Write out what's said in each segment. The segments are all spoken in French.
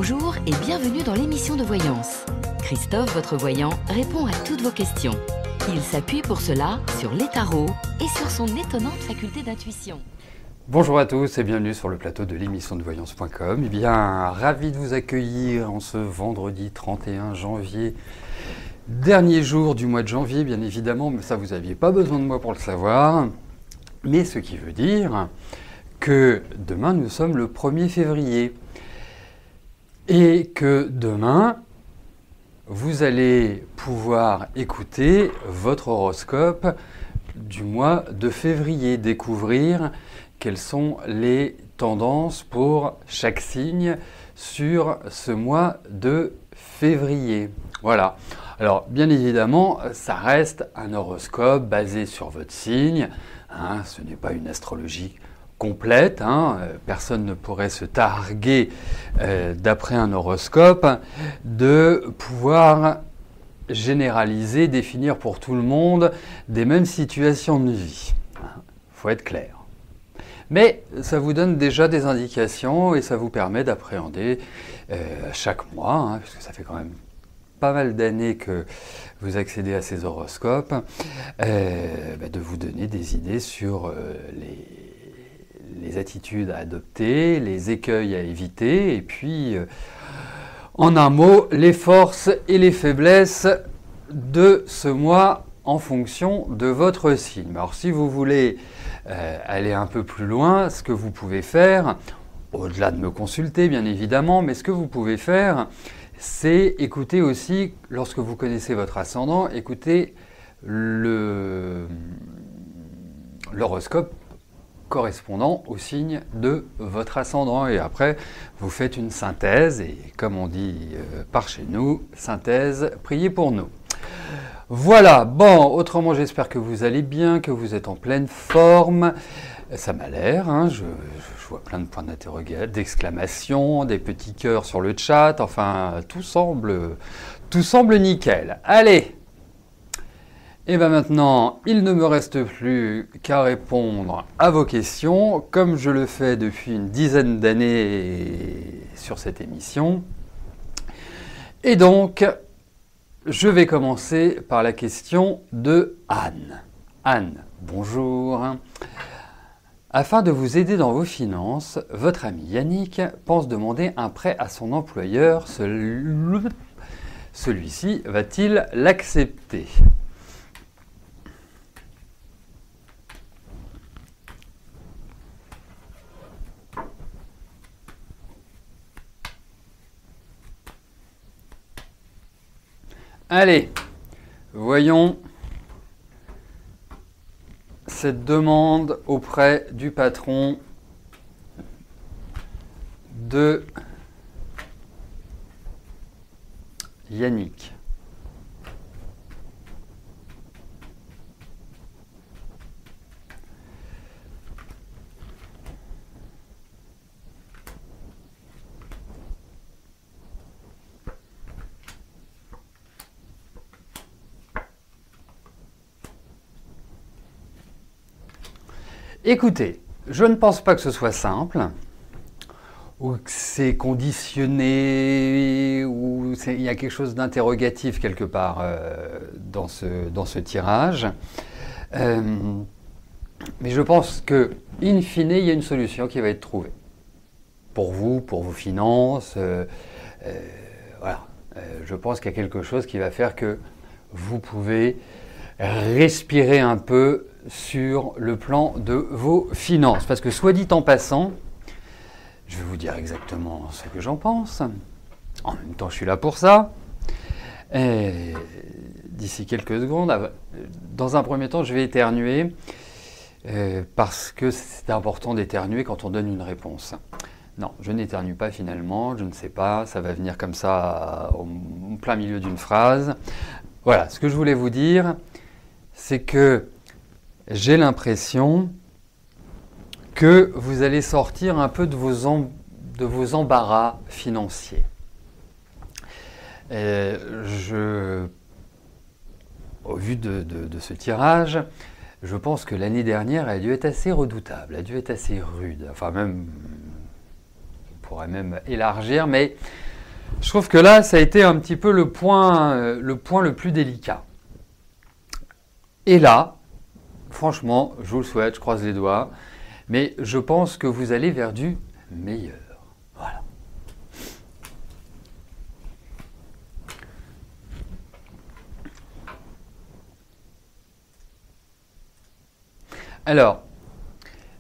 Bonjour et bienvenue dans l'émission de voyance. Christophe, votre voyant, répond à toutes vos questions. Il s'appuie pour cela sur les tarots et sur son étonnante faculté d'intuition. Bonjour à tous et bienvenue sur le plateau de l'émission de voyance.com. Eh bien, ravi de vous accueillir en ce vendredi 31 janvier, dernier jour du mois de janvier, bien évidemment, mais ça vous n'aviez pas besoin de moi pour le savoir. Mais ce qui veut dire que demain, nous sommes le 1er février. Et que demain, vous allez pouvoir écouter votre horoscope du mois de février, découvrir quelles sont les tendances pour chaque signe sur ce mois de février. Voilà. Alors, bien évidemment, ça reste un horoscope basé sur votre signe. Ce n'est pas une astrologie complète. Personne ne pourrait se targuer, d'après un horoscope, de pouvoir généraliser, définir pour tout le monde des mêmes situations de vie. Faut être clair. Mais ça vous donne déjà des indications et ça vous permet d'appréhender chaque mois, puisque ça fait quand même pas mal d'années que vous accédez à ces horoscopes, de vous donner des idées sur les attitudes à adopter, les écueils à éviter, et puis, en un mot, les forces et les faiblesses de ce mois en fonction de votre signe. Alors si vous voulez aller un peu plus loin, ce que vous pouvez faire, au-delà de me consulter bien évidemment, mais ce que vous pouvez faire, c'est écouter aussi, lorsque vous connaissez votre ascendant, écouter l'horoscope correspondant au signe de votre ascendant. Et après, vous faites une synthèse, et comme on dit par chez nous, synthèse, priez pour nous. Voilà, bon, autrement j'espère que vous allez bien, que vous êtes en pleine forme. Ça m'a l'air, je vois plein de points d'interrogation, d'exclamation, des petits cœurs sur le chat, enfin tout semble nickel. Allez! Et bien maintenant, il ne me reste plus qu'à répondre à vos questions, comme je le fais depuis une dizaine d'années sur cette émission. Et donc, je vais commencer par la question de Anne. Anne, bonjour. Afin de vous aider dans vos finances, votre ami Yannick pense demander un prêt à son employeur. Celui-ci va-t-il l'accepter ? Allez, voyons cette demande auprès du patron de Yannick. Écoutez, je ne pense pas que ce soit simple, ou que c'est conditionné, ou il y a quelque chose d'interrogatif quelque part dans ce tirage. Mais je pense que, in fine, il y a une solution qui va être trouvée. Pour vous, pour vos finances, voilà. Je pense qu'il y a quelque chose qui va faire que vous pouvez respirer un peu sur le plan de vos finances. Parce que soit dit en passant, je vais vous dire exactement ce que j'en pense. En même temps, je suis là pour ça. D'ici quelques secondes, dans un premier temps, je vais éternuer parce que c'est important d'éternuer quand on donne une réponse. Non, je n'éternue pas finalement, je ne sais pas, ça va venir comme ça au plein milieu d'une phrase. Voilà, ce que je voulais vous dire, c'est que j'ai l'impression que vous allez sortir un peu de vos embarras financiers. Au vu de ce tirage, je pense que l'année dernière a dû être assez redoutable, a dû être assez rude. Enfin même, on pourrait même élargir, mais Je trouve que là, ça a été un petit peu le point le plus délicat. Et là, franchement, je vous le souhaite, je croise les doigts, mais je pense que vous allez vers du meilleur. Voilà. Alors,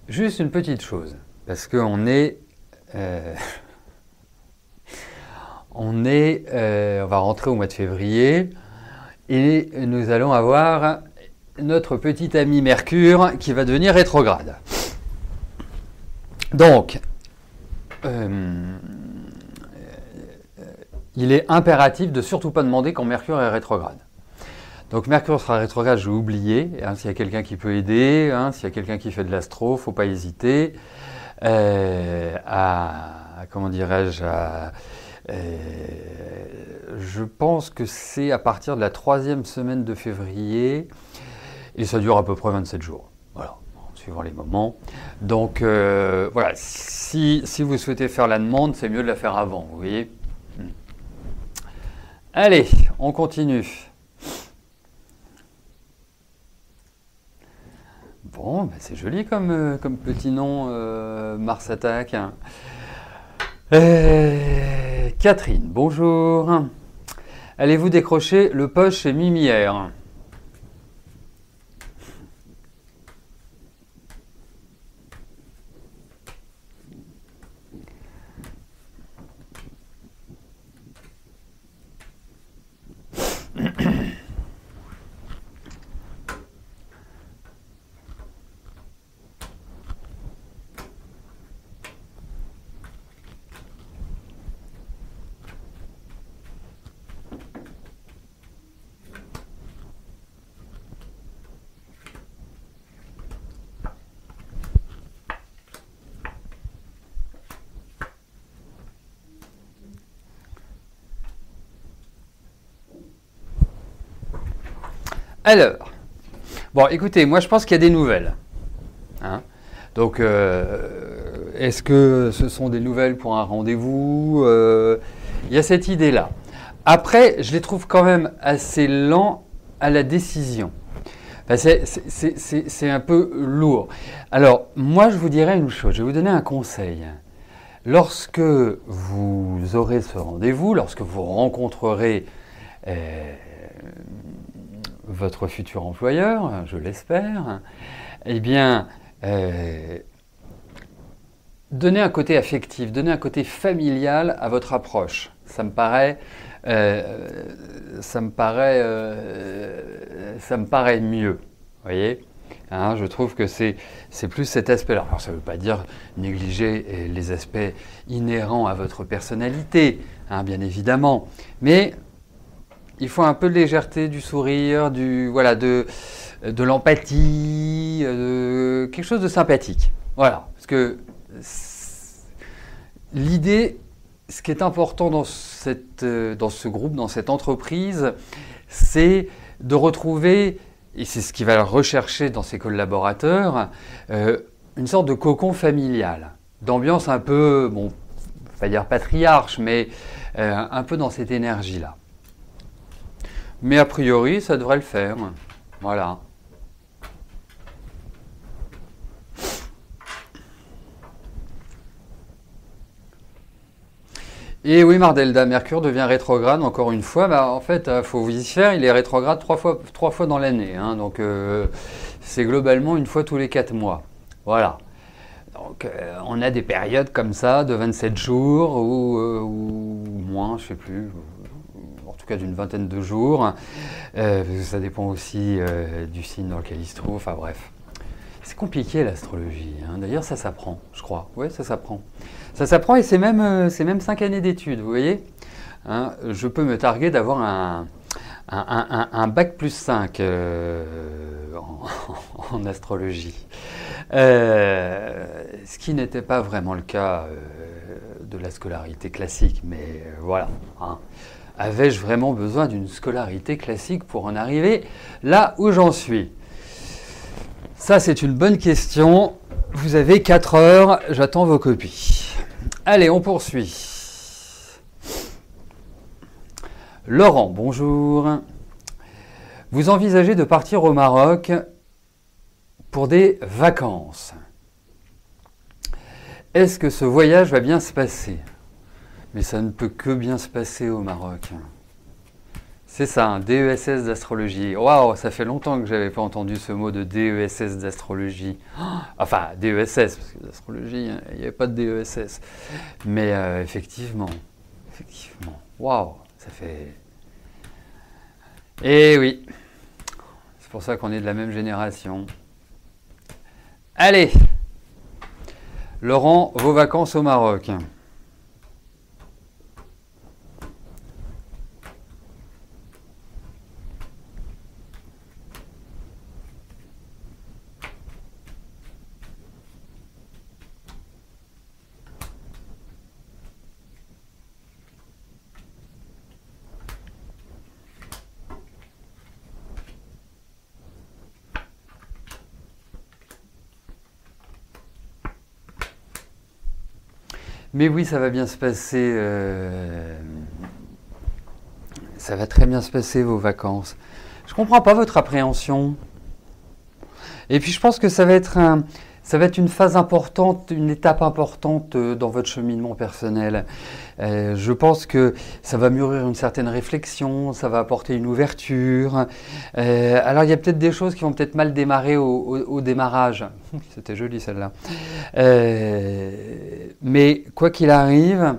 juste une petite chose, parce qu'on est... on va rentrer au mois de février et nous allons avoir notre petit ami Mercure qui va devenir rétrograde. Donc, il est impératif de surtout pas demander quand Mercure est rétrograde. Donc Mercure sera rétrograde, je vais oublier. Hein, s'il y a quelqu'un qui peut aider, hein, s'il y a quelqu'un qui fait de l'astro, faut pas hésiter comment dirais-je, je pense que c'est à partir de la 3e semaine de février et ça dure à peu près 27 jours. Voilà, suivant les moments. Donc voilà, si vous souhaitez faire la demande, c'est mieux de la faire avant, vous voyez. Allez, on continue. Bon, ben c'est joli comme petit nom, Mars Attack. Catherine, bonjour. Allez-vous décrocher le poste chez Mimière? Alors, bon, écoutez, moi je pense qu'il y a des nouvelles. Hein. Donc, est-ce que ce sont des nouvelles pour un rendez-vous? Il y a cette idée-là. Après, je les trouve quand même assez lents à la décision. Enfin, c'est un peu lourd. Alors, moi je vous dirais une chose, je vais vous donner un conseil. Lorsque vous aurez ce rendez-vous, lorsque vous rencontrerez votre futur employeur, je l'espère, eh bien, donnez un côté affectif, donnez un côté familial à votre approche. Ça me paraît mieux, vous voyez. Hein, je trouve que c'est plus cet aspect-là. Alors, ça ne veut pas dire négliger les aspects inhérents à votre personnalité, hein, bien évidemment, mais il faut un peu de légèreté, du sourire, de l'empathie, quelque chose de sympathique. Voilà, parce que l'idée, ce qui est important dans ce groupe, dans cette entreprise, c'est de retrouver, et c'est ce qu'il va rechercher dans ses collaborateurs, une sorte de cocon familial, d'ambiance un peu, bon, pas dire patriarche, mais un peu dans cette énergie-là. Mais a priori, ça devrait le faire. Voilà. Et oui, Mardelda, Mercure devient rétrograde encore une fois. Bah, en fait, il faut vous y faire. Il est rétrograde trois fois dans l'année. Hein, donc, c'est globalement une fois tous les 4 mois. Voilà. Donc, on a des périodes comme ça de 27 jours ou moins, je ne sais plus. En tout cas d'une vingtaine de jours, parce que ça dépend aussi du signe dans lequel il se trouve, enfin bref. C'est compliqué l'astrologie, hein. D'ailleurs ça s'apprend, je crois, oui ça s'apprend. Ça s'apprend et c'est même 5 années d'études, vous voyez. Hein, je peux me targuer d'avoir un bac plus 5 en astrologie. Ce qui n'était pas vraiment le cas de la scolarité classique, mais voilà. Hein. Avais-je vraiment besoin d'une scolarité classique pour en arriver là où j'en suis? Ça, c'est une bonne question. Vous avez 4 heures, j'attends vos copies. Allez, on poursuit. Laurent, bonjour. Vous envisagez de partir au Maroc pour des vacances. Est-ce que ce voyage va bien se passer? Mais ça ne peut que bien se passer au Maroc. C'est ça, un DESS d'astrologie. Waouh, ça fait longtemps que je n'avais pas entendu ce mot de DESS d'astrologie. Enfin, DESS, parce que d'astrologie, il n'y avait pas de DESS. Mais effectivement, waouh, ça fait... Eh oui, c'est pour ça qu'on est de la même génération. Allez, Laurent, vos vacances au Maroc. Mais oui, ça va bien se passer. Ça va très bien se passer, vos vacances. Je comprends pas votre appréhension. Et puis je pense que ça va être une phase importante, une étape importante dans votre cheminement personnel. Je pense que ça va mûrir une certaine réflexion, ça va apporter une ouverture. Alors il y a peut-être des choses qui vont peut-être mal démarrer au démarrage. C'était joli celle-là. Mais quoi qu'il arrive,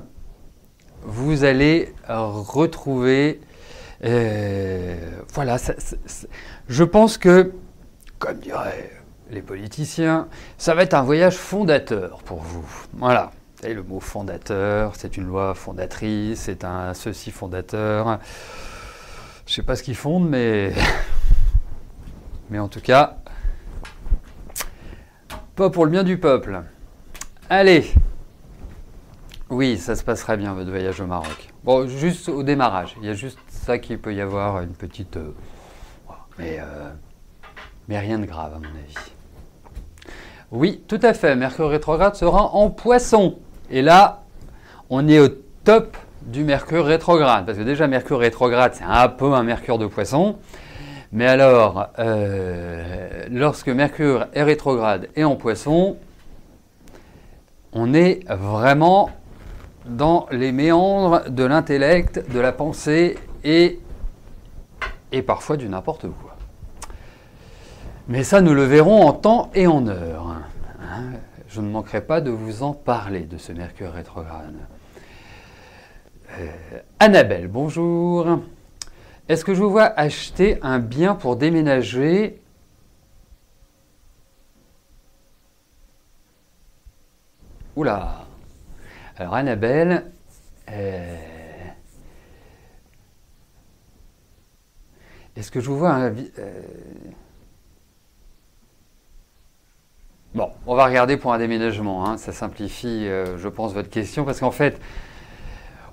vous allez retrouver... voilà, je pense que, comme diraient les politiciens, ça va être un voyage fondateur pour vous. Voilà. Vous savez, le mot fondateur, c'est une loi fondatrice, c'est un ceci fondateur. Je ne sais pas ce qu'ils fondent, mais en tout cas, pas pour le bien du peuple. Allez. Oui, ça se passera bien, votre voyage au Maroc. Bon, juste au démarrage. Il y a juste ça qu'il peut y avoir, une petite... mais rien de grave, à mon avis. Oui, tout à fait. Mercure rétrograde sera en Poisson. Et là, on est au top du Mercure rétrograde. Parce que déjà, Mercure rétrograde, c'est un peu un Mercure de Poisson. Mais alors, lorsque Mercure est rétrograde et en Poisson, on est vraiment dans les méandres de l'intellect, de la pensée et parfois du n'importe quoi. Mais ça, nous le verrons en temps et en heure. Je ne manquerai pas de vous en parler de ce Mercure rétrograde. Annabelle, bonjour. Est-ce que je vous vois acheter un bien pour déménager ? Oula. Alors Annabelle, est-ce que je vous vois un... Bon, on va regarder pour un déménagement, hein. Ça simplifie, je pense, votre question, parce qu'en fait,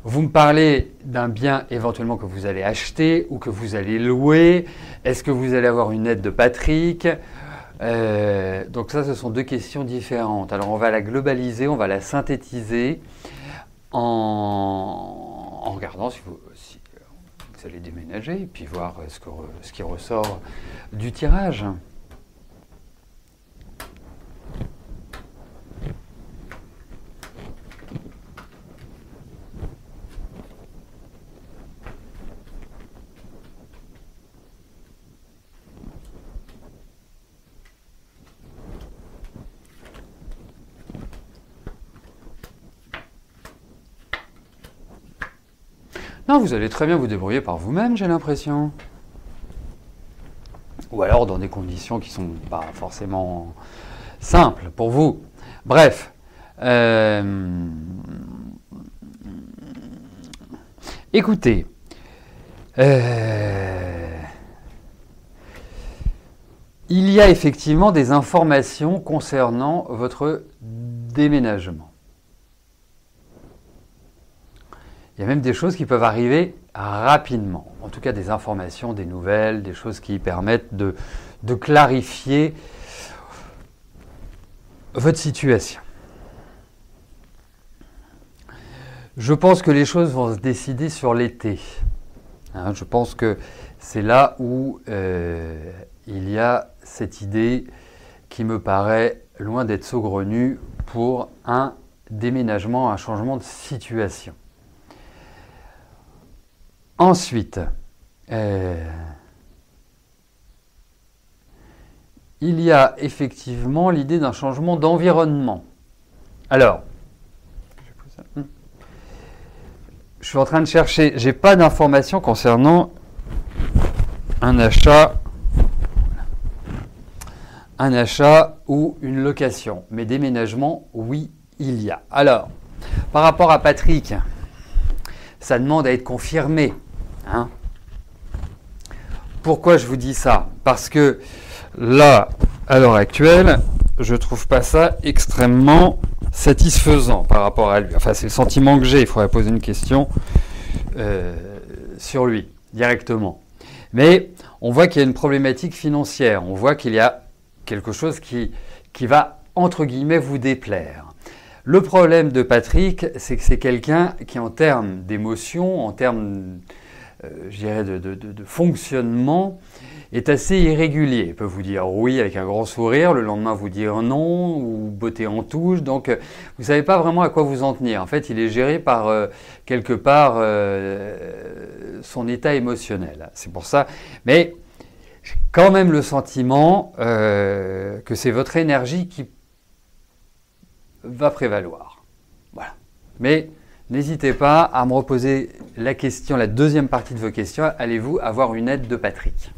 vous me parlez d'un bien éventuellement que vous allez acheter ou que vous allez louer. Est-ce que vous allez avoir une aide de Patrick ? Donc ça, ce sont deux questions différentes. Alors on va la globaliser, on va la synthétiser en regardant si vous allez déménager et puis voir ce qui ressort du tirage. Non, vous allez très bien vous débrouiller par vous-même, j'ai l'impression. Ou alors dans des conditions qui ne sont pas forcément simples pour vous. Bref. Écoutez. Il y a effectivement des informations concernant votre déménagement. Il y a même des choses qui peuvent arriver rapidement. En tout cas, des informations, des nouvelles, des choses qui permettent de clarifier votre situation. Je pense que les choses vont se décider sur l'été. Hein, je pense que c'est là où il y a cette idée qui me paraît loin d'être saugrenue pour un déménagement, un changement de situation. Ensuite, il y a effectivement l'idée d'un changement d'environnement. Alors, je suis en train de chercher, j'ai pas d'informations concernant un achat ou une location. Mais déménagement, oui, il y a. Alors, par rapport à Patrick, ça demande à être confirmé. Hein. Pourquoi je vous dis ça? Parce que là, à l'heure actuelle, je trouve pas ça extrêmement satisfaisant par rapport à lui. Enfin, c'est le sentiment que j'ai. Il faudrait poser une question sur lui, directement. Mais on voit qu'il y a une problématique financière. On voit qu'il y a quelque chose qui va, entre guillemets, vous déplaire. Le problème de Patrick, c'est que c'est quelqu'un qui, en termes d'émotion, en termes, je dirais, de fonctionnement, est assez irrégulier. Il peut vous dire oui avec un grand sourire, le lendemain vous dire non, ou botter en touche. Donc, vous ne savez pas vraiment à quoi vous en tenir. En fait, il est géré par, quelque part, son état émotionnel. C'est pour ça. Mais j'ai quand même le sentiment que c'est votre énergie qui va prévaloir. Voilà. Mais n'hésitez pas à me reposer la question, la deuxième partie de vos questions. Allez-vous avoir une aide de Patrick?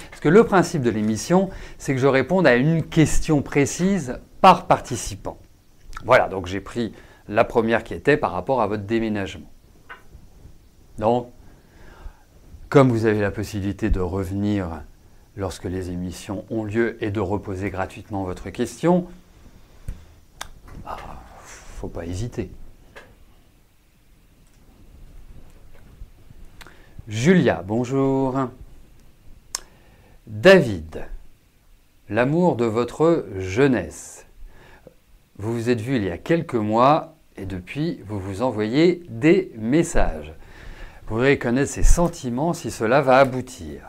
Parce que le principe de l'émission, c'est que je réponde à une question précise par participant. Voilà, donc j'ai pris la première qui était par rapport à votre déménagement. Donc, comme vous avez la possibilité de revenir lorsque les émissions ont lieu et de reposer gratuitement votre question, faut pas hésiter. Julia, bonjour. David, l'amour de votre jeunesse. Vous vous êtes vu il y a quelques mois et depuis, vous vous envoyez des messages. Vous voudrez connaître ses sentiments si cela va aboutir.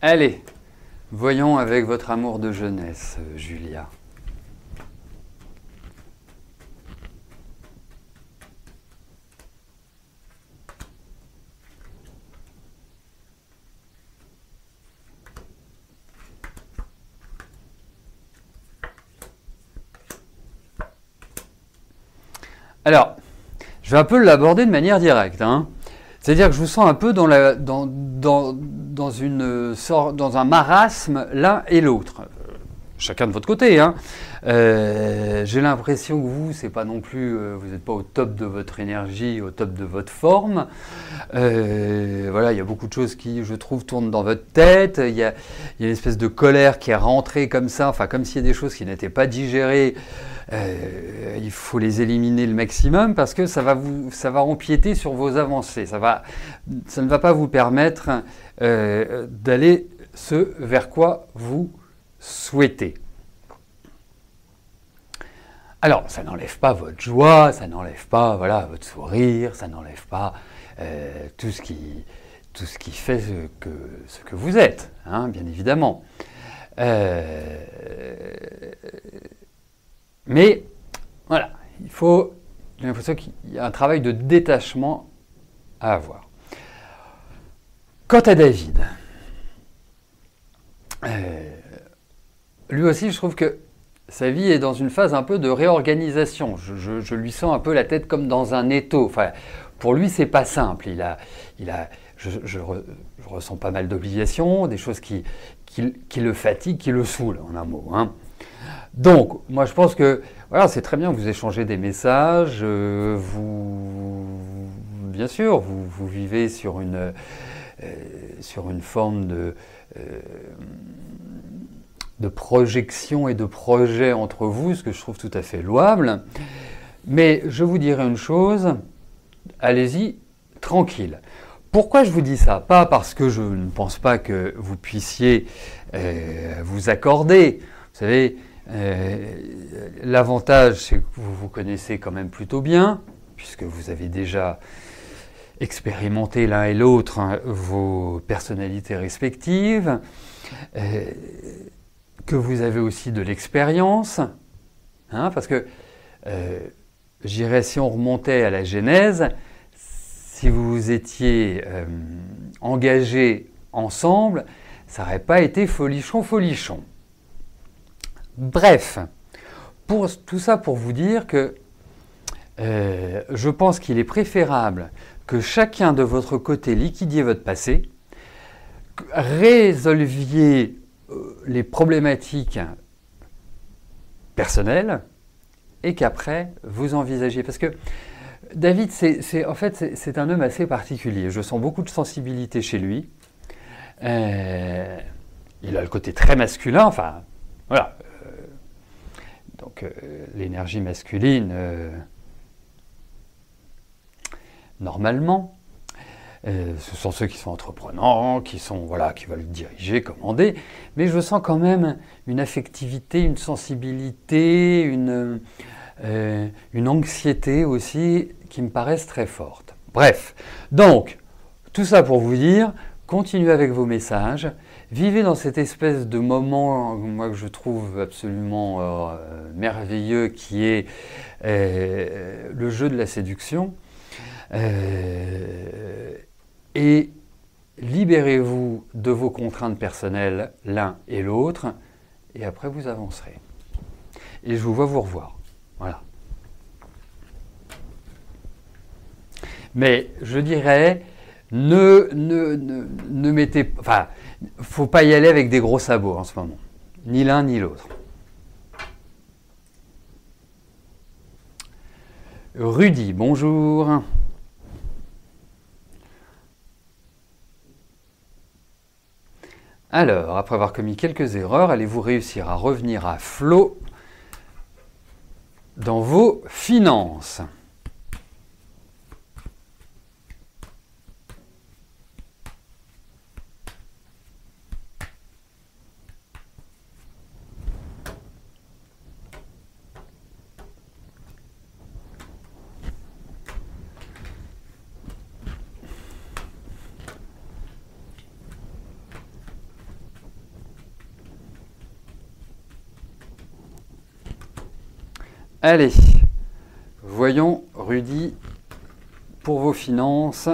Allez, voyons avec votre amour de jeunesse, Julia. Alors, je vais un peu l'aborder de manière directe. Hein. C'est-à-dire que je vous sens un peu dans un marasme l'un et l'autre. Chacun de votre côté. Hein. J'ai l'impression que vous, c'est pas non plus, vous n'êtes pas au top de votre énergie, au top de votre forme. Voilà, il y a beaucoup de choses qui, je trouve, tournent dans votre tête. Il y a une espèce de colère qui est rentrée comme ça, enfin comme s'il y a des choses qui n'étaient pas digérées. Il faut les éliminer le maximum parce que ça va empiéter sur vos avancées. Ça ne va pas vous permettre d'aller ce vers quoi vous souhaitez. Alors, ça n'enlève pas votre joie, ça n'enlève pas votre sourire, ça n'enlève pas tout ce qui fait ce que vous êtes, hein, bien évidemment. Mais voilà, j'ai l'impression qu'il y a un travail de détachement à avoir. Quant à David, lui aussi, je trouve que sa vie est dans une phase un peu de réorganisation. Je lui sens un peu la tête comme dans un étau. Enfin, pour lui, c'est pas simple. Je ressens pas mal d'obligations, des choses qui le fatiguent, qui le saoulent, en un mot. Hein. Donc, moi, je pense que voilà, c'est très bien. Vous échangez des messages. Bien sûr, vous vivez sur une forme de projection et de projet entre vous, ce que je trouve tout à fait louable. Mais je vous dirais une chose, allez-y tranquille. Pourquoi je vous dis ça? Pas parce que je ne pense pas que vous puissiez vous accorder. Vous savez, l'avantage, c'est que vous vous connaissez quand même plutôt bien, puisque vous avez déjà expérimenté l'un et l'autre vos personnalités respectives, que vous avez aussi de l'expérience, parce que, je dirais, si on remontait à la Genèse, si vous vous étiez engagés ensemble, ça n'aurait pas été folichon. Bref, tout ça pour vous dire que je pense qu'il est préférable que chacun de votre côté liquidiez votre passé, résolviez les problématiques personnelles et qu'après vous envisagiez. Parce que David, en fait, c'est un homme assez particulier. Je sens beaucoup de sensibilité chez lui. Il a le côté très masculin, enfin, voilà. Donc, l'énergie masculine, normalement, ce sont ceux qui sont entreprenants, qui veulent diriger, commander. Mais je sens quand même une affectivité, une sensibilité, une anxiété aussi qui me paraissent très fortes. Bref, donc, tout ça pour vous dire, continuez avec vos messages, vivez dans cette espèce de moment, moi que je trouve absolument merveilleux, qui est le jeu de la séduction, et libérez-vous de vos contraintes personnelles l'un et l'autre, et après vous avancerez. Et je vous vois vous revoir. Voilà. Mais je dirais, ne mettez... Enfin, faut pas y aller avec des gros sabots en ce moment. Ni l'un ni l'autre. Rudy, bonjour. Alors, après avoir commis quelques erreurs, allez-vous réussir à revenir à flot dans vos finances? Allez, voyons, Rudy, pour vos finances,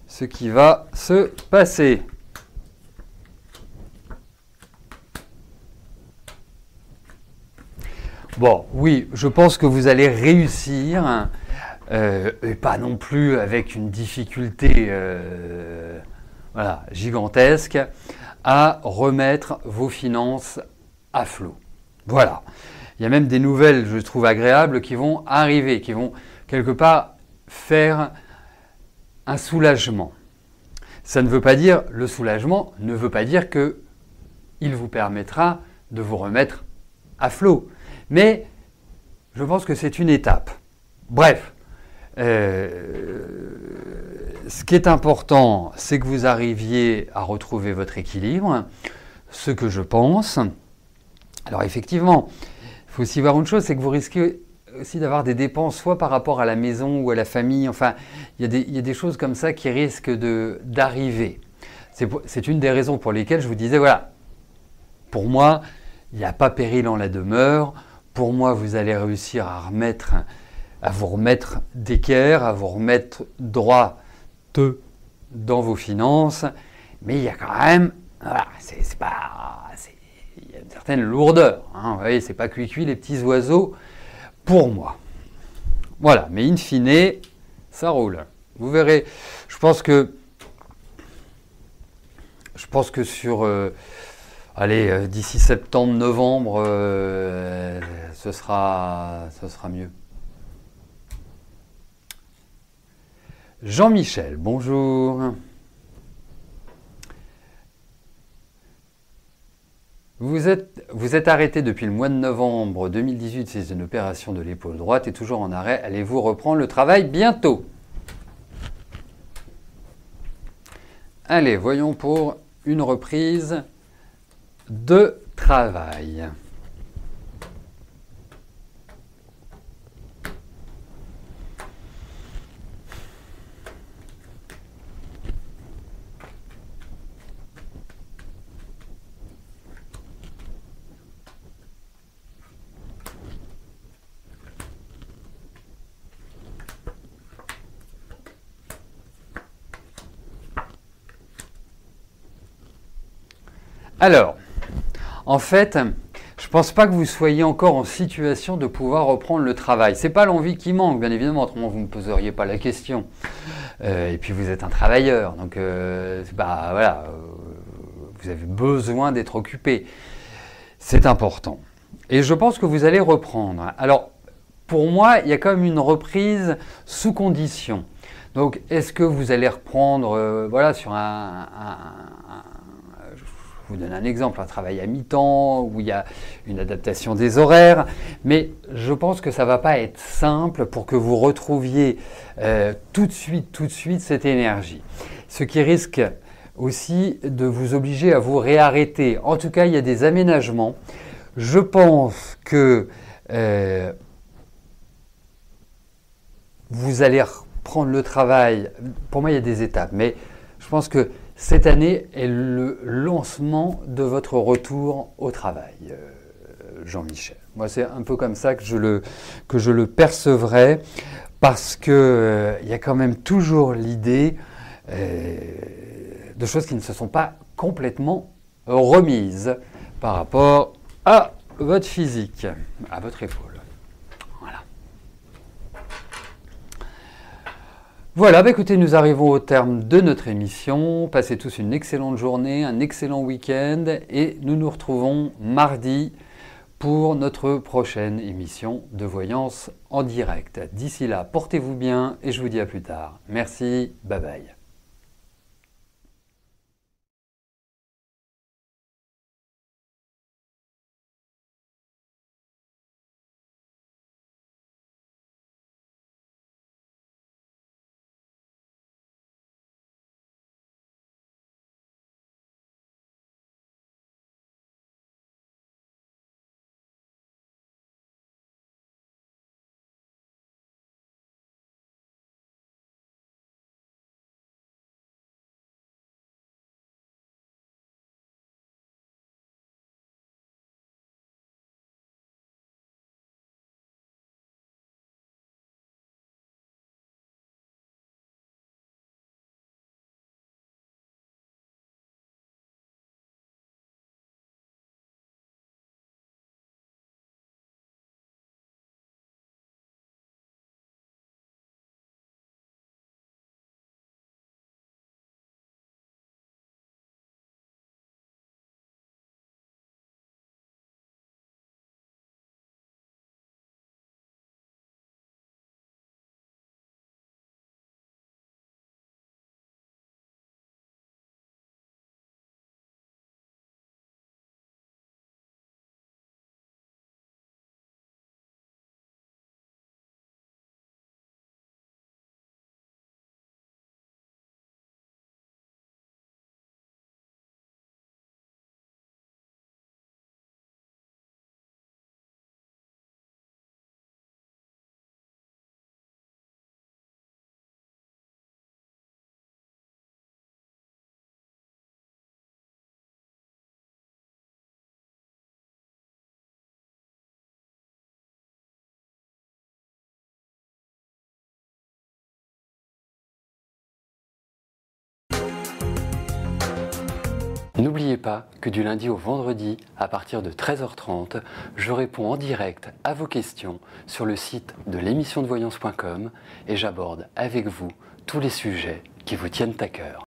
ce qui va se passer. Bon, oui, je pense que vous allez réussir, et pas non plus avec une difficulté gigantesque, à remettre vos finances à flot. Voilà. Il y a même des nouvelles, je trouve agréables, qui vont arriver, qui vont quelque part faire un soulagement. Ça ne veut pas dire, le soulagement ne veut pas dire que il vous permettra de vous remettre à flot. Mais je pense que c'est une étape. Bref, ce qui est important, c'est que vous arriviez à retrouver votre équilibre, ce que je pense. Alors effectivement, il faut aussi voir une chose, c'est que vous risquez aussi d'avoir des dépenses soit par rapport à la maison ou à la famille. Enfin, il y a des choses comme ça qui risquent d'arriver. C'est une des raisons pour lesquelles je vous disais, voilà, pour moi, il n'y a pas péril en la demeure. Pour moi, vous allez réussir à vous remettre d'équerre, à vous remettre droit dans vos finances. Mais il y a quand même, voilà, il y a une certaine lourdeur. Vous voyez, c'est pas cuit les petits oiseaux pour moi. Voilà, mais in fine, ça roule. Vous verrez, je pense que sur, d'ici septembre, novembre, ce sera mieux. Jean-Michel, bonjour. Vous êtes arrêté depuis le mois de novembre 2018, c'est une opération de l'épaule droite et toujours en arrêt. Allez-vous reprendre le travail bientôt? Allez, voyons pour une reprise de travail. Alors, en fait, je ne pense pas que vous soyez encore en situation de pouvoir reprendre le travail. Ce n'est pas l'envie qui manque, bien évidemment, autrement vous ne me poseriez pas la question. Et puis vous êtes un travailleur, donc voilà, vous avez besoin d'être occupé. C'est important. Et je pense que vous allez reprendre. Alors, pour moi, il y a quand même une reprise sous condition. Donc, est-ce que vous allez reprendre, voilà, sur je vous donne un exemple, un travail à mi-temps où il y a une adaptation des horaires, mais je pense que ça ne va pas être simple pour que vous retrouviez tout de suite cette énergie. Ce qui risque aussi de vous obliger à vous réarrêter. En tout cas, il y a des aménagements. Je pense que vous allez reprendre le travail. Pour moi, il y a des étapes, mais je pense que cette année est le lancement de votre retour au travail, Jean-Michel. Moi, c'est un peu comme ça que je le percevrai, parce que il y a quand même toujours l'idée de choses qui ne se sont pas complètement remises par rapport à votre physique, à votre épaule. Voilà, écoutez, nous arrivons au terme de notre émission. Passez tous une excellente journée, un excellent week-end et nous nous retrouvons mardi pour notre prochaine émission de voyance en direct. D'ici là, portez-vous bien et je vous dis à plus tard. Merci, bye bye. N'oubliez pas que du lundi au vendredi, à partir de 13h30, je réponds en direct à vos questions sur le site de l'émissiondevoyance.com et j'aborde avec vous tous les sujets qui vous tiennent à cœur.